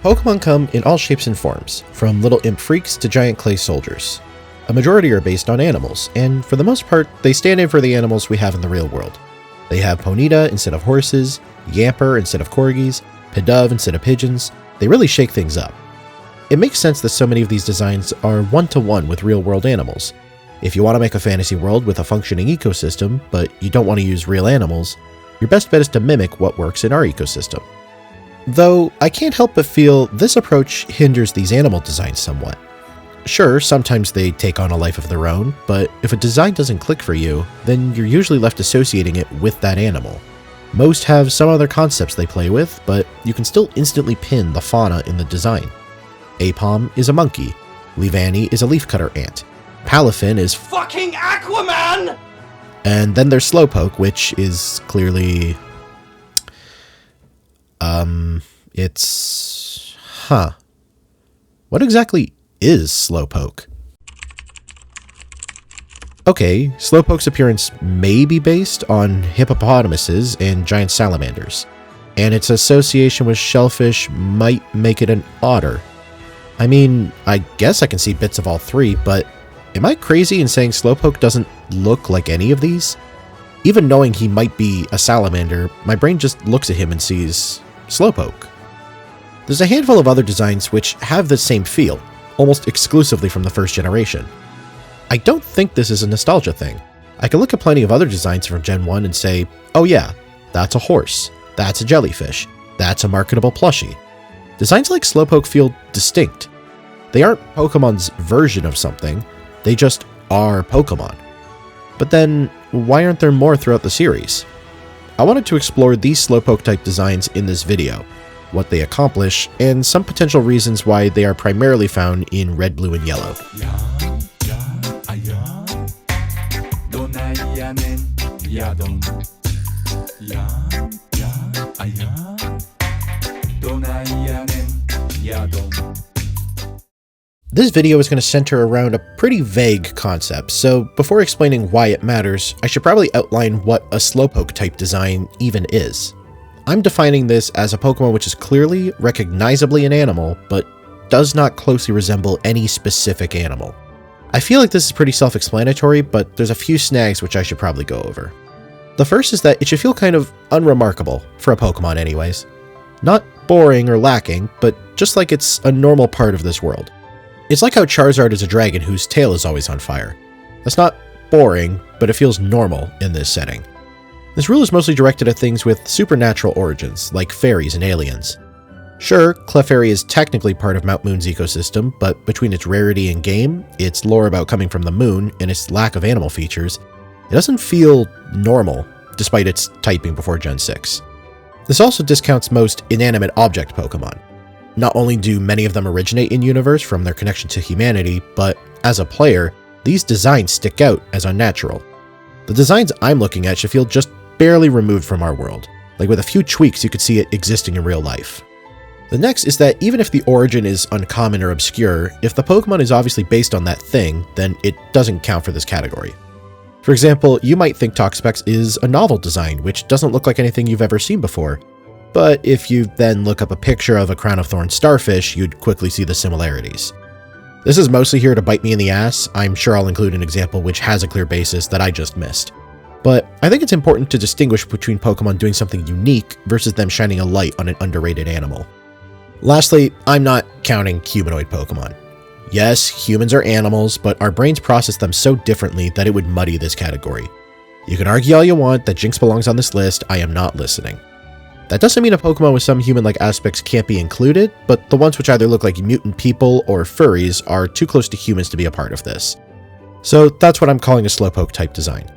Pokemon come in all shapes and forms, from little imp freaks to giant clay soldiers. A majority are based on animals, and for the most part, they stand in for the animals we have in the real world. They have Ponyta instead of horses, Yamper instead of corgis, Pidove instead of pigeons. They really shake things up. It makes sense that so many of these designs are one-to-one with real-world animals. If you want to make a fantasy world with a functioning ecosystem, but you don't want to use real animals, your best bet is to mimic what works in our ecosystem. Though, I can't help but feel this approach hinders these animal designs somewhat. Sure, sometimes they take on a life of their own, but if a design doesn't click for you, then you're usually left associating it with that animal. Most have some other concepts they play with, but you can still instantly pin the fauna in the design. Aipom is a monkey, Leavanny is a leafcutter ant, Palafin is fucking Aquaman! And then there's Slowpoke, which is clearly... What exactly is Slowpoke? Okay, Slowpoke's appearance may be based on hippopotamuses and giant salamanders, and its association with shellfish might make it an otter. I mean, I guess I can see bits of all three, but am I crazy in saying Slowpoke doesn't look like any of these? Even knowing he might be a salamander, my brain just looks at him and sees Slowpoke. There's a handful of other designs which have the same feel, almost exclusively from the first generation. I don't think this is a nostalgia thing. I can look at plenty of other designs from Gen 1 and say, oh yeah, that's a horse, that's a jellyfish, that's a marketable plushie. Designs like Slowpoke feel distinct. They aren't Pokemon's version of something, they just are Pokemon. But then, why aren't there more throughout the series? I wanted to explore these Slowpoke type designs in this video, what they accomplish, and some potential reasons why they are primarily found in red, blue, and yellow. This video is going to center around a pretty vague concept, so before explaining why it matters, I should probably outline what a Slowpoke type design even is. I'm defining this as a Pokemon which is clearly, recognizably an animal, but does not closely resemble any specific animal. I feel like this is pretty self-explanatory, but there's a few snags which I should probably go over. The first is that it should feel kind of unremarkable, for a Pokemon anyways. Not boring or lacking, but just like it's a normal part of this world. It's like how Charizard is a dragon whose tail is always on fire. That's not boring, but it feels normal in this setting. This rule is mostly directed at things with supernatural origins, like fairies and aliens. Sure, Clefairy is technically part of Mount Moon's ecosystem, but between its rarity in game, its lore about coming from the moon, and its lack of animal features, it doesn't feel normal, despite its typing before Gen 6. This also discounts most inanimate object Pokemon. Not only do many of them originate in-universe from their connection to humanity, but as a player, these designs stick out as unnatural. The designs I'm looking at should feel just barely removed from our world. Like with a few tweaks, you could see it existing in real life. The next is that even if the origin is uncommon or obscure, if the Pokemon is obviously based on that thing, then it doesn't count for this category. For example, you might think Toxapex is a novel design, which doesn't look like anything you've ever seen before. But if you then look up a picture of a Crown of Thorns starfish, you'd quickly see the similarities. This is mostly here to bite me in the ass. I'm sure I'll include an example which has a clear basis that I just missed. But I think it's important to distinguish between Pokemon doing something unique versus them shining a light on an underrated animal. Lastly, I'm not counting humanoid Pokemon. Yes, humans are animals, but our brains process them so differently that it would muddy this category. You can argue all you want that Jynx belongs on this list, I am not listening. That doesn't mean a Pokemon with some human-like aspects can't be included, but the ones which either look like mutant people or furries are too close to humans to be a part of this. So that's what I'm calling a Slowpoke type design.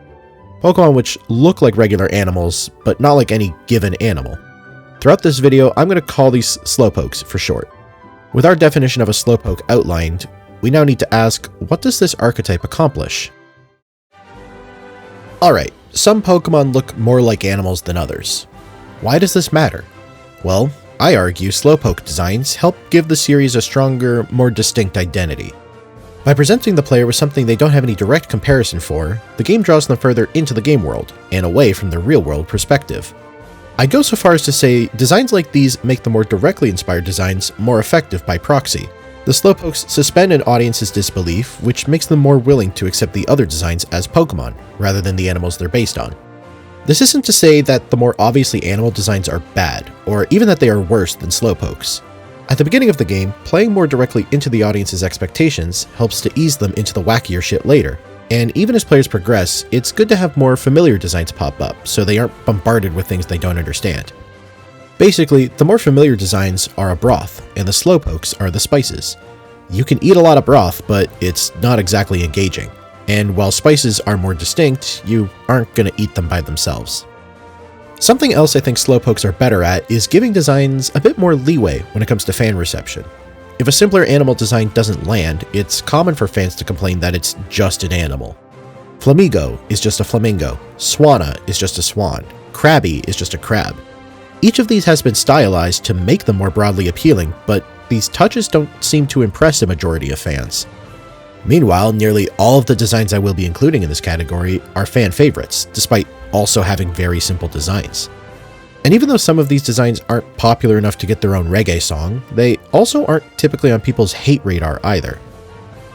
Pokemon which look like regular animals, but not like any given animal. Throughout this video, I'm going to call these Slowpokes for short. With our definition of a Slowpoke outlined, we now need to ask, what does this archetype accomplish? Alright, some Pokemon look more like animals than others. Why does this matter? Well, I argue Slowpoke designs help give the series a stronger, more distinct identity. By presenting the player with something they don't have any direct comparison for, the game draws them further into the game world, and away from their real-world perspective. I'd go so far as to say designs like these make the more directly inspired designs more effective by proxy. The Slowpokes suspend an audience's disbelief, which makes them more willing to accept the other designs as Pokemon, rather than the animals they're based on. This isn't to say that the more obviously animal designs are bad, or even that they are worse than Slowpokes. At the beginning of the game, playing more directly into the audience's expectations helps to ease them into the wackier shit later, and even as players progress, it's good to have more familiar designs pop up, so they aren't bombarded with things they don't understand. Basically, the more familiar designs are a broth, and the Slowpokes are the spices. You can eat a lot of broth, but it's not exactly engaging, and while spices are more distinct, you aren't going to eat them by themselves. Something else I think Slowpokes are better at is giving designs a bit more leeway when it comes to fan reception. If a simpler animal design doesn't land, it's common for fans to complain that it's just an animal. Flamigo is just a flamingo, Swanna is just a swan, Krabby is just a crab. Each of these has been stylized to make them more broadly appealing, but these touches don't seem to impress a majority of fans. Meanwhile, nearly all of the designs I will be including in this category are fan favorites, despite also having very simple designs. And even though some of these designs aren't popular enough to get their own reggae song, they also aren't typically on people's hate radar either.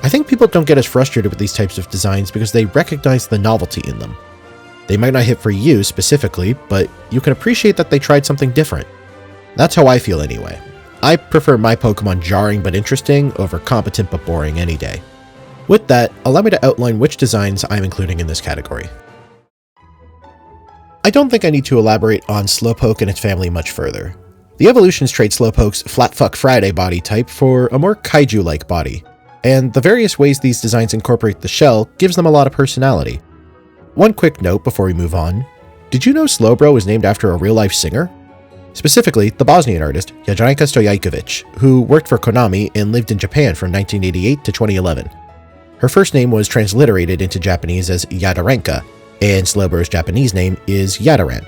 I think people don't get as frustrated with these types of designs because they recognize the novelty in them. They might not hit for you specifically, but you can appreciate that they tried something different. That's how I feel anyway. I prefer my Pokemon jarring but interesting over competent but boring any day. With that, allow me to outline which designs I'm including in this category. I don't think I need to elaborate on Slowpoke and its family much further. The evolutions trade Slowpoke's Flat Fuck Friday body type for a more Kaiju-like body, and the various ways these designs incorporate the shell gives them a lot of personality. One quick note before we move on, did you know Slowbro was named after a real-life singer? Specifically, the Bosnian artist Jadranka Stojkovic, who worked for Konami and lived in Japan from 1988 to 2011. Her first name was transliterated into Japanese as Yadarenka, and Slowbro's Japanese name is Yadaran.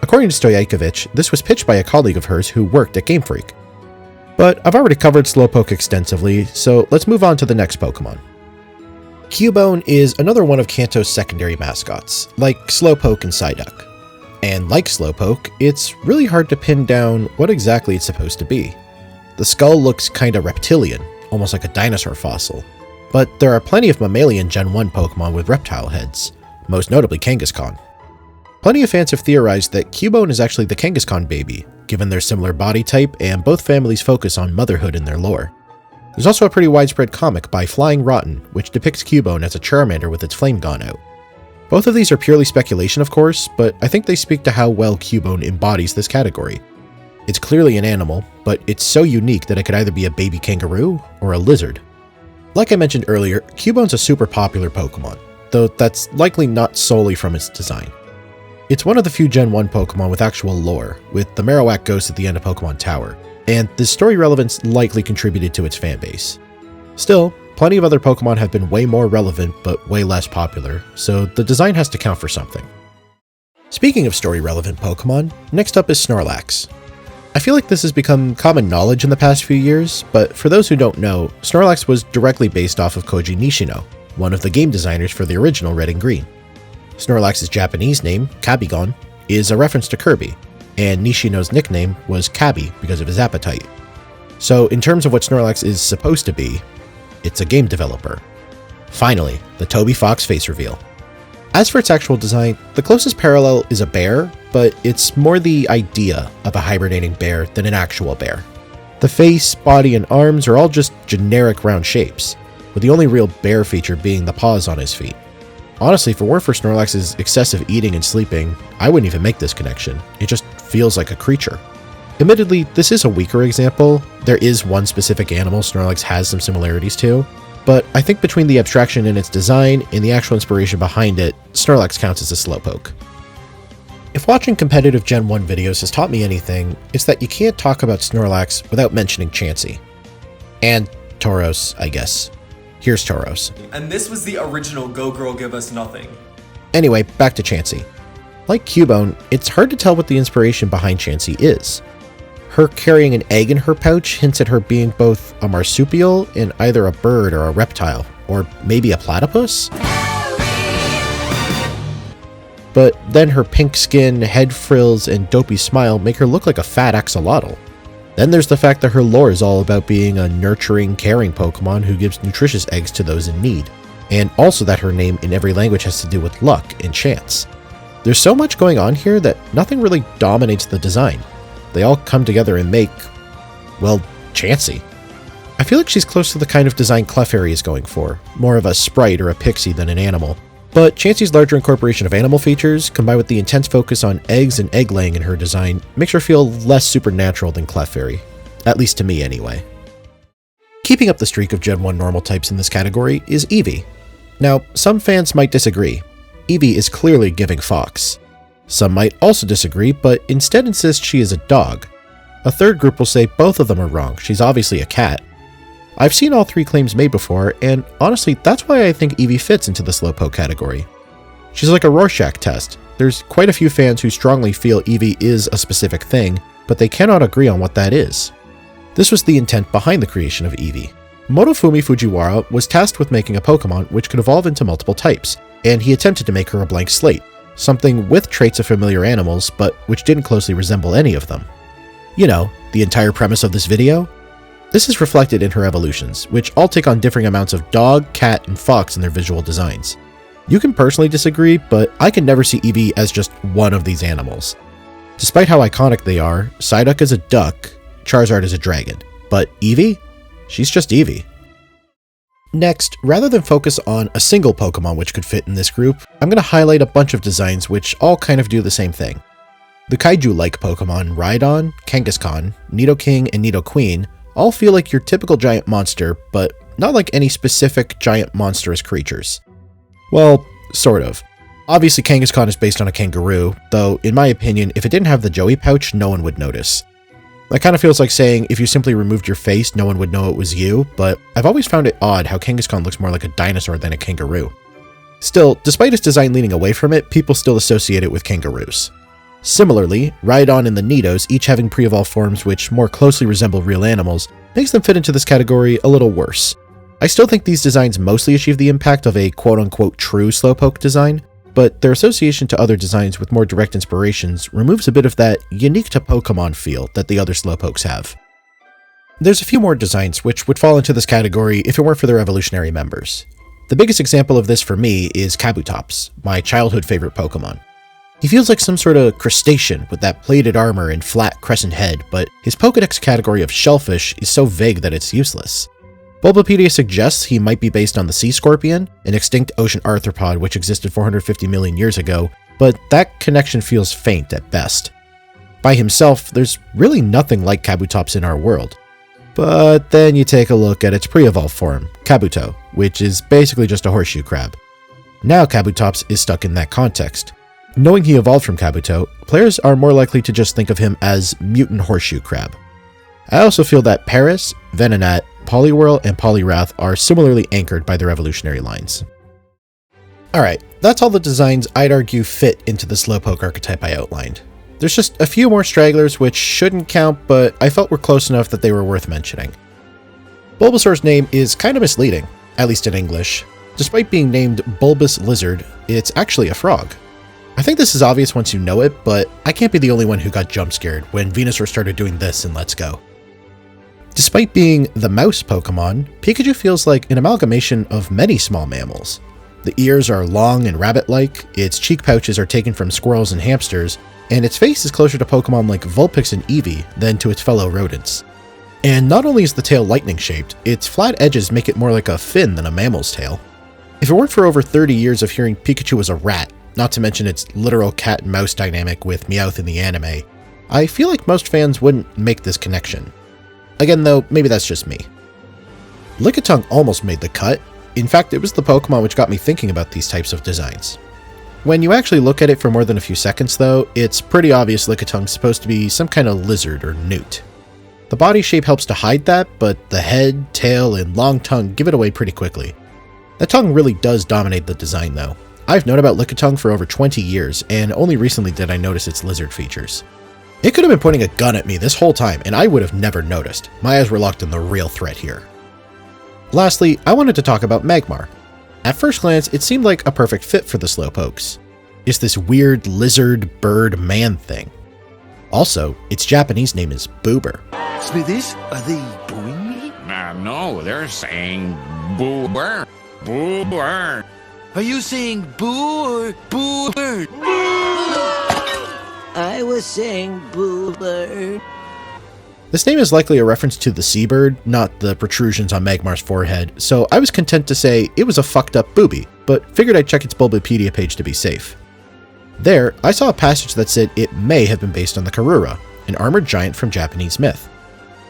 According to Stojkovic, this was pitched by a colleague of hers who worked at Game Freak. But I've already covered Slowpoke extensively, so let's move on to the next Pokemon. Cubone is another one of Kanto's secondary mascots, like Slowpoke and Psyduck. And like Slowpoke, it's really hard to pin down what exactly it's supposed to be. The skull looks kinda reptilian, almost like a dinosaur fossil, but there are plenty of mammalian Gen 1 Pokemon with reptile heads, most notably Kangaskhan. Plenty of fans have theorized that Cubone is actually the Kangaskhan baby, given their similar body type and both families focus on motherhood in their lore. There's also a pretty widespread comic by Flying Rotten, which depicts Cubone as a Charmander with its flame gone out. Both of these are purely speculation, of course, but I think they speak to how well Cubone embodies this category. It's clearly an animal, but it's so unique that it could either be a baby kangaroo or a lizard. Like I mentioned earlier, Cubone's a super popular Pokemon, though that's likely not solely from its design. It's one of the few Gen 1 Pokemon with actual lore, with the Marowak ghost at the end of Pokemon Tower, and this story relevance likely contributed to its fanbase. Still, plenty of other Pokemon have been way more relevant but way less popular, so the design has to count for something. Speaking of story-relevant Pokemon, next up is Snorlax. I feel like this has become common knowledge in the past few years, but for those who don't know, Snorlax was directly based off of Koji Nishino, one of the game designers for the original Red and Green. Snorlax's Japanese name, Kabigon, is a reference to Kirby, and Nishino's nickname was Kabi because of his appetite. So in terms of what Snorlax is supposed to be, it's a game developer. Finally, the Toby Fox face reveal. As for its actual design, the closest parallel is a bear, but it's more the idea of a hibernating bear than an actual bear. The face, body, and arms are all just generic round shapes, with the only real bear feature being the paws on his feet. Honestly, if it weren't for Snorlax's excessive eating and sleeping, I wouldn't even make this connection. It just feels like a creature. Admittedly, this is a weaker example. There is one specific animal Snorlax has some similarities to, but I think between the abstraction in its design and the actual inspiration behind it, Snorlax counts as a Slowpoke. If watching competitive Gen 1 videos has taught me anything, it's that you can't talk about Snorlax without mentioning Chansey. And Tauros, I guess. Here's Tauros. And this was the original Go Girl Give Us Nothing. Anyway, back to Chansey. Like Cubone, it's hard to tell what the inspiration behind Chansey is. Her carrying an egg in her pouch hints at her being both a marsupial and either a bird or a reptile, or maybe a platypus? but then her pink skin, head frills, and dopey smile make her look like a fat axolotl. Then there's the fact that her lore is all about being a nurturing, caring Pokemon who gives nutritious eggs to those in need, and also that her name in every language has to do with luck and chance. There's so much going on here that nothing really dominates the design. They all come together and make, well, Chansey. I feel like she's close to the kind of design Clefairy is going for, more of a sprite or a pixie than an animal. But Chansey's larger incorporation of animal features, combined with the intense focus on eggs and egg laying in her design, makes her feel less supernatural than Clefairy. At least to me anyway. Keeping up the streak of Gen 1 normal types in this category is Eevee. Now, some fans might disagree. Eevee is clearly giving fox. Some might also disagree, but instead insist she is a dog. A third group will say both of them are wrong, she's obviously a cat. I've seen all three claims made before, and honestly, that's why I think Eevee fits into the Slowpoke category. She's like a Rorschach test. There's quite a few fans who strongly feel Eevee is a specific thing, but they cannot agree on what that is. This was the intent behind the creation of Eevee. Motofumi Fujiwara was tasked with making a Pokemon which could evolve into multiple types, and he attempted to make her a blank slate, something with traits of familiar animals, but which didn't closely resemble any of them. You know, the entire premise of this video? This is reflected in her evolutions, which all take on differing amounts of dog, cat, and fox in their visual designs. You can personally disagree, but I can never see Eevee as just one of these animals. Despite how iconic they are, Psyduck is a duck, Charizard is a dragon, but Eevee? She's just Eevee. Next, rather than focus on a single Pokemon which could fit in this group, I'm going to highlight a bunch of designs which all kind of do the same thing. The Kaiju-like Pokemon Rhydon, Kangaskhan, Nidoking, and Nidoqueen all feel like your typical giant monster, but not like any specific giant monstrous creatures. Well, sort of. Obviously Kangaskhan is based on a kangaroo, though in my opinion, if it didn't have the Joey pouch, no one would notice. That kind of feels like saying if you simply removed your face, no one would know it was you, but I've always found it odd how Kangaskhan looks more like a dinosaur than a kangaroo. Still, despite its design leaning away from it, people still associate it with kangaroos. Similarly, Rhydon and the Nidos, each having pre-evolved forms which more closely resemble real animals, makes them fit into this category a little worse. I still think these designs mostly achieve the impact of a quote-unquote true Slowpoke design, but their association to other designs with more direct inspirations removes a bit of that unique to Pokemon feel that the other Slowpokes have. There's a few more designs which would fall into this category if it weren't for their evolutionary members. The biggest example of this for me is Kabutops, my childhood favorite Pokemon. He feels like some sort of crustacean with that plated armor and flat crescent head, but his Pokedex category of shellfish is so vague that it's useless. Bulbapedia suggests he might be based on the sea scorpion, an extinct ocean arthropod which existed 450 million years ago, but that connection feels faint at best. By himself, there's really nothing like Kabutops in our world. But then you take a look at its pre-evolved form, Kabuto, which is basically just a horseshoe crab. Now Kabutops is stuck in that context. Knowing he evolved from Kabuto, players are more likely to just think of him as mutant horseshoe crab. I also feel that Paris, Venonat, Poliwhirl, and Poliwrath are similarly anchored by their evolutionary lines. Alright, that's all the designs I'd argue fit into the Slowpoke archetype I outlined. There's just a few more stragglers which shouldn't count, but I felt were close enough that they were worth mentioning. Bulbasaur's name is kind of misleading, at least in English. Despite being named Bulbous Lizard, it's actually a frog. I think this is obvious once you know it, but I can't be the only one who got jump scared when Venusaur started doing this in Let's Go. Despite being the mouse Pokemon, Pikachu feels like an amalgamation of many small mammals. The ears are long and rabbit-like, its cheek pouches are taken from squirrels and hamsters, and its face is closer to Pokemon like Vulpix and Eevee than to its fellow rodents. And not only is the tail lightning-shaped, its flat edges make it more like a fin than a mammal's tail. If it weren't for over 30 years of hearing Pikachu was a rat, not to mention its literal cat and mouse dynamic with Meowth in the anime, I feel like most fans wouldn't make this connection. Again though, maybe that's just me. Lickitung almost made the cut. In fact, it was the Pokemon which got me thinking about these types of designs. When you actually look at it for more than a few seconds though, it's pretty obvious Lickitung's supposed to be some kind of lizard or newt. The body shape helps to hide that, but the head, tail, and long tongue give it away pretty quickly. The tongue really does dominate the design though. I've known about Lickitung for over 20 years, and only recently did I notice its lizard features. It could have been pointing a gun at me this whole time, and I would have never noticed. My eyes were locked on the real threat here. Lastly, I wanted to talk about Magmar. At first glance, it seemed like a perfect fit for the Slowpokes. is this weird lizard bird man thing. Also, its Japanese name is Boober. Smithies, are they booing me? No, they're saying boober. Boober. Are you saying boo or boo bird? I was saying boo bird. This name is likely a reference to the seabird, not the protrusions on Magmar's forehead, so I was content to say it was a fucked up booby, but figured I'd check its Bulbapedia page to be safe. There, I saw a passage that said it may have been based on the Karura, an armored giant from Japanese myth.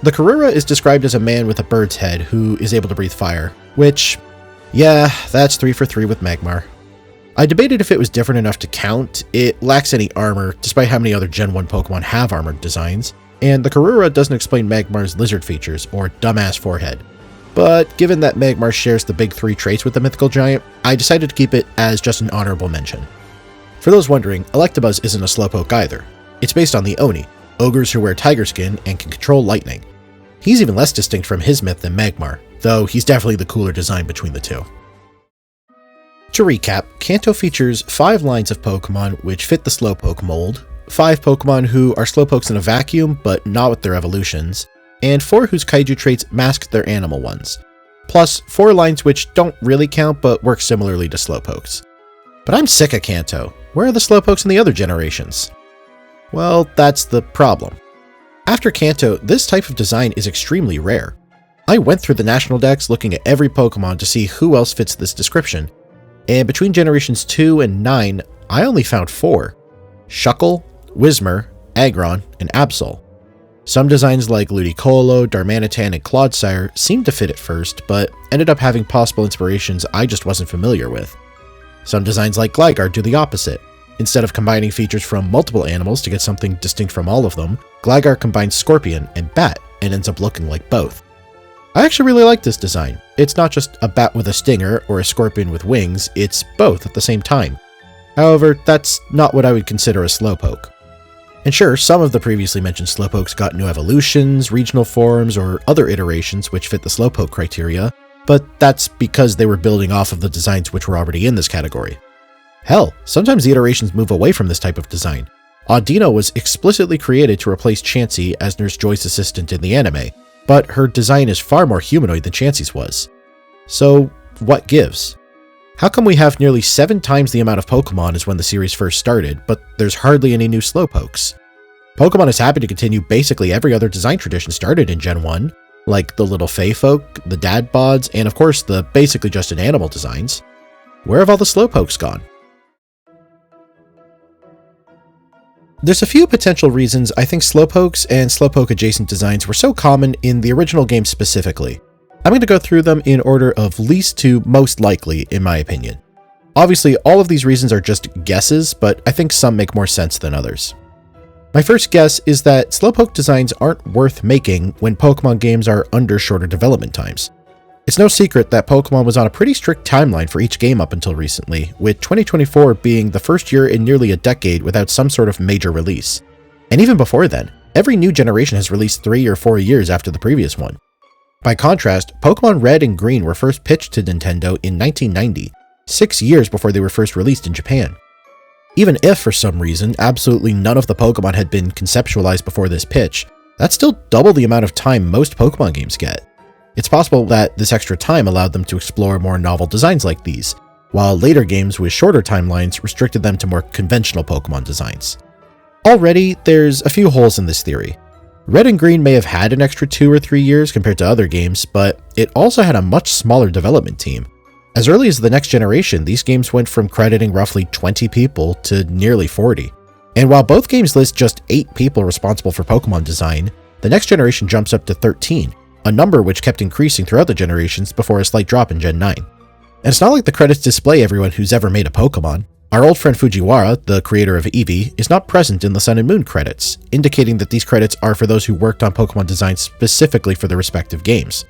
The Karura is described as a man with a bird's head who is able to breathe fire, which, yeah, that's 3 for 3 with Magmar. I debated if it was different enough to count. It lacks any armor, despite how many other Gen 1 Pokemon have armored designs, and the Karura doesn't explain Magmar's lizard features or dumbass forehead. But given that Magmar shares the big 3 traits with the mythical giant, I decided to keep it as just an honorable mention. For those wondering, Electabuzz isn't a Slowpoke either. It's based on the Oni, ogres who wear tiger skin and can control lightning. He's even less distinct from his myth than Magmar, though he's definitely the cooler design between the two. To recap, Kanto features 5 lines of Pokemon which fit the Slowpoke mold, 5 Pokemon who are Slowpokes in a vacuum but not with their evolutions, and 4 whose Kaiju traits mask their animal ones, plus 4 lines which don't really count but work similarly to Slowpokes. But I'm sick of Kanto. Where are the Slowpokes in the other generations? Well, that's the problem. After Kanto, this type of design is extremely rare. I went through the national dex looking at every Pokemon to see who else fits this description, and between generations 2 and 9, I only found 4. Shuckle, Whismur, Aggron, and Absol. Some designs like Ludicolo, Darmanitan, and Clodsire seemed to fit at first, but ended up having possible inspirations I just wasn't familiar with. Some designs like Gligar do the opposite. Instead of combining features from multiple animals to get something distinct from all of them, Gligar combines Scorpion and Bat and ends up looking like both. I actually really like this design. It's not just a bat with a stinger or a scorpion with wings, it's both at the same time. However, that's not what I would consider a Slowpoke. And sure, some of the previously mentioned Slowpokes got new evolutions, regional forms, or other iterations which fit the Slowpoke criteria, but that's because they were building off of the designs which were already in this category. Hell, sometimes the iterations move away from this type of design. Audino was explicitly created to replace Chansey as Nurse Joy's assistant in the anime, but her design is far more humanoid than Chansey's was. So, what gives? How come we have nearly 7 times the amount of Pokemon as when the series first started, but there's hardly any new Slowpokes? Pokemon is happy to continue basically every other design tradition started in Gen 1, like the little Fey folk, the dad bods, and of course the basically just an animal designs. Where have all the Slowpokes gone? There's a few potential reasons I think Slowpokes and Slowpoke adjacent designs were so common in the original game specifically. I'm going to go through them in order of least to most likely, in my opinion. Obviously, all of these reasons are just guesses, but I think some make more sense than others. My first guess is that Slowpoke designs aren't worth making when Pokemon games are under shorter development times. It's no secret that Pokemon was on a pretty strict timeline for each game up until recently, with 2024 being the first year in nearly a decade without some sort of major release. And even before then, every new generation has released 3 or 4 years after the previous one. By contrast, Pokemon Red and Green were first pitched to Nintendo in 1990, 6 years before they were first released in Japan. Even if, for some reason, absolutely none of the Pokemon had been conceptualized before this pitch, that's still double the amount of time most Pokemon games get. It's possible that this extra time allowed them to explore more novel designs like these, while later games with shorter timelines restricted them to more conventional Pokemon designs. Already, there's a few holes in this theory. Red and Green may have had an extra 2 or 3 years compared to other games, but it also had a much smaller development team. As early as the next generation, these games went from crediting roughly 20 people to nearly 40. And while both games list just 8 people responsible for Pokemon design, the next generation jumps up to 13, a number which kept increasing throughout the generations before a slight drop in Gen 9. And it's not like the credits display everyone who's ever made a Pokemon. Our old friend Fujiwara, the creator of Eevee, is not present in the Sun and Moon credits, indicating that these credits are for those who worked on Pokemon designs specifically for their respective games.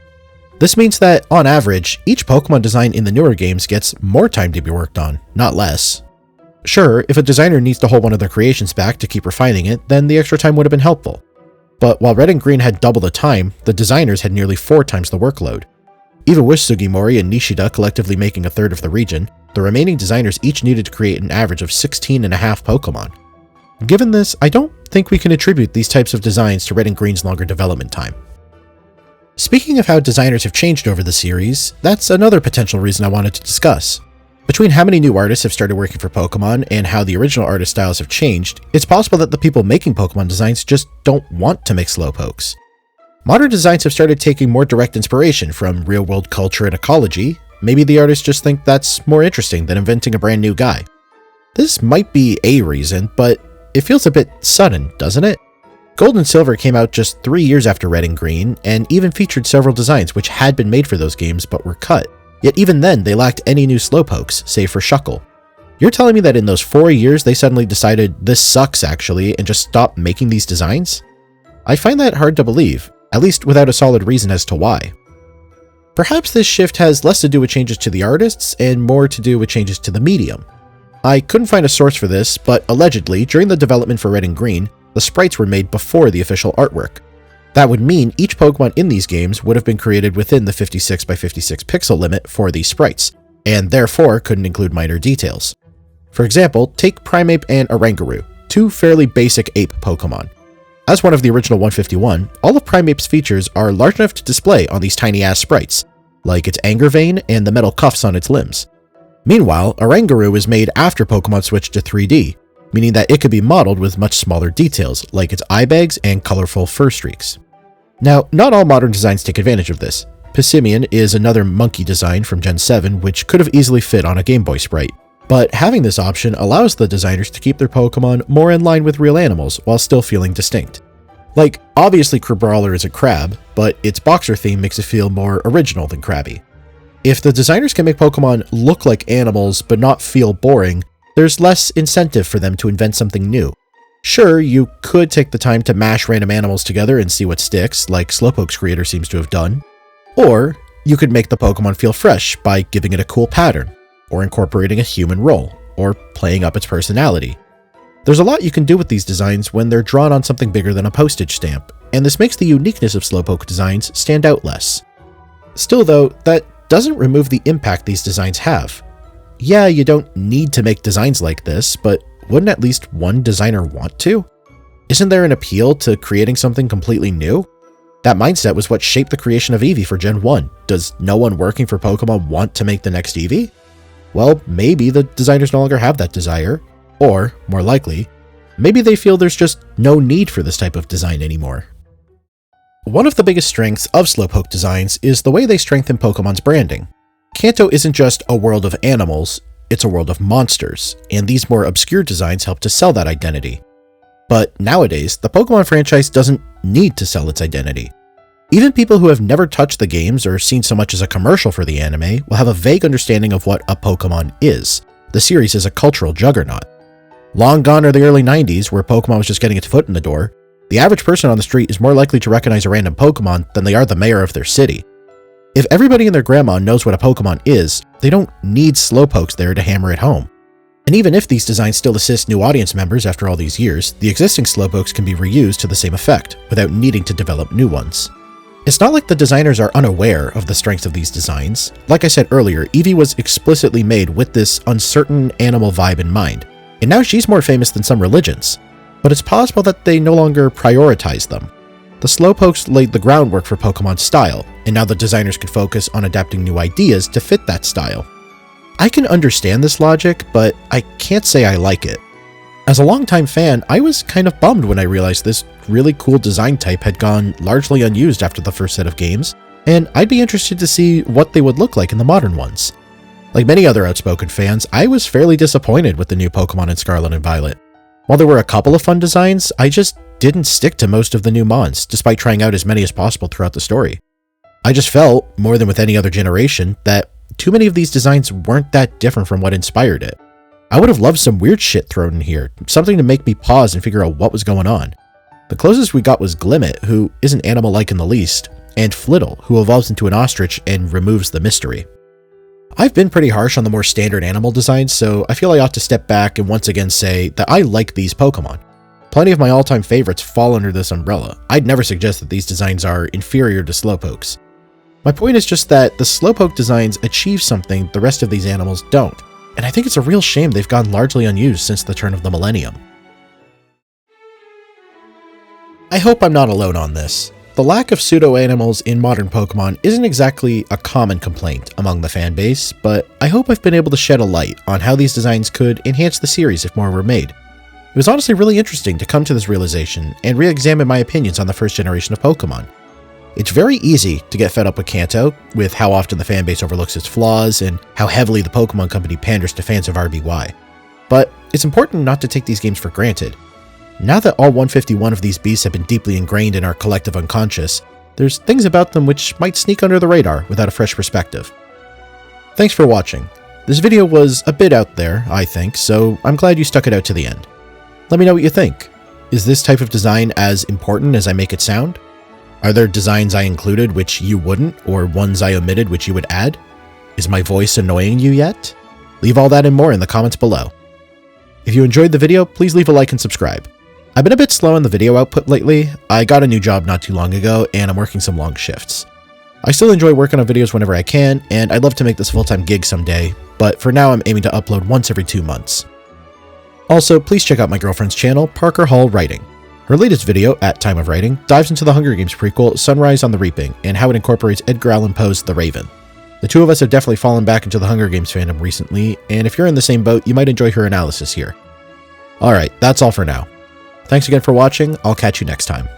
This means that, on average, each Pokemon design in the newer games gets more time to be worked on, not less. Sure, if a designer needs to hold one of their creations back to keep refining it, then the extra time would have been helpful. But while Red and Green had double the time, the designers had nearly 4 times the workload. Even with Sugimori and Nishida collectively making a third of the region, the remaining designers each needed to create an average of 16 and a half Pokemon. Given this, I don't think we can attribute these types of designs to Red and Green's longer development time. Speaking of how designers have changed over the series, that's another potential reason I wanted to discuss. Between how many new artists have started working for Pokemon and how the original artist styles have changed, it's possible that the people making Pokemon designs just don't want to make Slowpokes. Modern designs have started taking more direct inspiration from real-world culture and ecology. Maybe the artists just think that's more interesting than inventing a brand new guy. This might be a reason, but it feels a bit sudden, doesn't it? Gold and Silver came out just 3 years after Red and Green, and even featured several designs which had been made for those games but were cut. Yet even then, they lacked any new Slowpokes, save for Shuckle. You're telling me that in those 4 years they suddenly decided, this sucks actually, and just stopped making these designs? I find that hard to believe, at least without a solid reason as to why. Perhaps this shift has less to do with changes to the artists, and more to do with changes to the medium. I couldn't find a source for this, but allegedly, during the development for Red and Green, the sprites were made before the official artwork. That would mean each Pokemon in these games would have been created within the 56 by 56 pixel limit for these sprites, and therefore couldn't include minor details. For example, take Primeape and Oranguru, two fairly basic ape Pokemon. As one of the original 151, all of Primeape's features are large enough to display on these tiny-ass sprites, like its anger vein and the metal cuffs on its limbs. Meanwhile, Oranguru was made after Pokemon switched to 3D, meaning that it could be modeled with much smaller details, like its eye bags and colorful fur streaks. Now, not all modern designs take advantage of this. Pissimian is another monkey design from Gen 7 which could have easily fit on a Game Boy sprite, but having this option allows the designers to keep their Pokemon more in line with real animals while still feeling distinct. Like, obviously Crabrawler is a crab, but its boxer theme makes it feel more original than crabby. If the designers can make Pokemon look like animals but not feel boring, there's less incentive for them to invent something new. Sure, you could take the time to mash random animals together and see what sticks, like Slowpoke's creator seems to have done. Or you could make the Pokemon feel fresh by giving it a cool pattern, or incorporating a human role, or playing up its personality. There's a lot you can do with these designs when they're drawn on something bigger than a postage stamp, and this makes the uniqueness of Slowpoke designs stand out less. Still though, that doesn't remove the impact these designs have. Yeah, you don't need to make designs like this, but wouldn't at least one designer want to? Isn't there an appeal to creating something completely new? That mindset was what shaped the creation of Eevee for Gen 1. Does no one working for Pokemon want to make the next Eevee? Well, maybe the designers no longer have that desire, or, more likely, maybe they feel there's just no need for this type of design anymore. One of the biggest strengths of Slowpoke designs is the way they strengthen Pokemon's branding. Kanto isn't just a world of animals, it's a world of monsters, and these more obscure designs help to sell that identity. But nowadays, the Pokemon franchise doesn't need to sell its identity. Even people who have never touched the games or seen so much as a commercial for the anime will have a vague understanding of what a Pokemon is. The series is a cultural juggernaut. Long gone are the early 90s, where Pokemon was just getting its foot in the door. The average person on the street is more likely to recognize a random Pokemon than they are the mayor of their city. If everybody and their grandma knows what a Pokemon is, they don't need Slowpokes there to hammer it home. And even if these designs still assist new audience members after all these years, the existing Slowpokes can be reused to the same effect, without needing to develop new ones. It's not like the designers are unaware of the strengths of these designs. Like I said earlier, Eevee was explicitly made with this uncertain animal vibe in mind, and now she's more famous than some religions. But it's possible that they no longer prioritize them. The Slowpokes laid the groundwork for Pokemon's style, and now the designers could focus on adapting new ideas to fit that style. I can understand this logic, but I can't say I like it. As a longtime fan, I was kind of bummed when I realized this really cool design type had gone largely unused after the first set of games, and I'd be interested to see what they would look like in the modern ones. Like many other outspoken fans, I was fairly disappointed with the new Pokemon in Scarlet and Violet. While there were a couple of fun designs, I just didn't stick to most of the new mons, despite trying out as many as possible throughout the story. I just felt, more than with any other generation, that too many of these designs weren't that different from what inspired it. I would have loved some weird shit thrown in here, something to make me pause and figure out what was going on. The closest we got was Glimmet, who isn't animal-like in the least, and Flittle, who evolves into an ostrich and removes the mystery. I've been pretty harsh on the more standard animal designs, so I feel I ought to step back and once again say that I like these Pokemon. Plenty of my all-time favorites fall under this umbrella. I'd never suggest that these designs are inferior to Slowpokes. My point is just that the Slowpoke designs achieve something the rest of these animals don't, and I think it's a real shame they've gone largely unused since the turn of the millennium. I hope I'm not alone on this. The lack of pseudo-animals in modern Pokemon isn't exactly a common complaint among the fanbase, but I hope I've been able to shed a light on how these designs could enhance the series if more were made. It was honestly really interesting to come to this realization and re-examine my opinions on the first generation of Pokemon. It's very easy to get fed up with Kanto, with how often the fanbase overlooks its flaws and how heavily the Pokemon Company panders to fans of RBY. But it's important not to take these games for granted. Now that all 151 of these beasts have been deeply ingrained in our collective unconscious, there's things about them which might sneak under the radar without a fresh perspective. Thanks for watching. This video was a bit out there, I think, so I'm glad you stuck it out to the end. Let me know what you think. Is this type of design as important as I make it sound? Are there designs I included which you wouldn't, or ones I omitted which you would add? Is my voice annoying you yet? Leave all that and more in the comments below. If you enjoyed the video, please leave a like and subscribe. I've been a bit slow on the video output lately. I got a new job not too long ago, and I'm working some long shifts. I still enjoy working on videos whenever I can, and I'd love to make this a full-time gig someday, but for now I'm aiming to upload once every 2 months. Also, please check out my girlfriend's channel, Parker Hall Writing. Her latest video, at time of writing, dives into the Hunger Games prequel, Sunrise on the Reaping, and how it incorporates Edgar Allan Poe's The Raven. The two of us have definitely fallen back into the Hunger Games fandom recently, and if you're in the same boat, you might enjoy her analysis here. Alright, that's all for now. Thanks again for watching, I'll catch you next time.